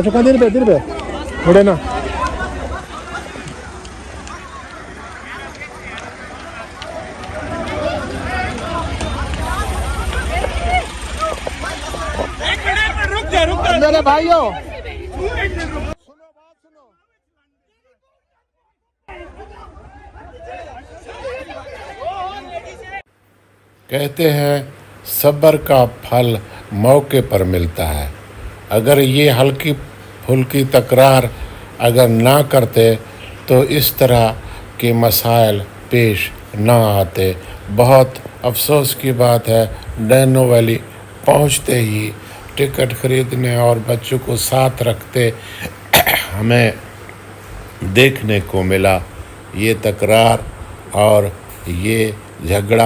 Suka dirbe. Udah na. मेरे भाइयों कहते हैं सब्र का फल मौके पर मिलता है। अगर ये हल्की फुल्की तकरार अगर ना करते तो इस तरह के मसाइल पेश ना आते। बहुत अफसोस की बात है, डैनो वैली पहुंचते ही टिकट खरीदने और बच्चों को साथ रखते हमें देखने को मिला ये तकरार और ये झगड़ा।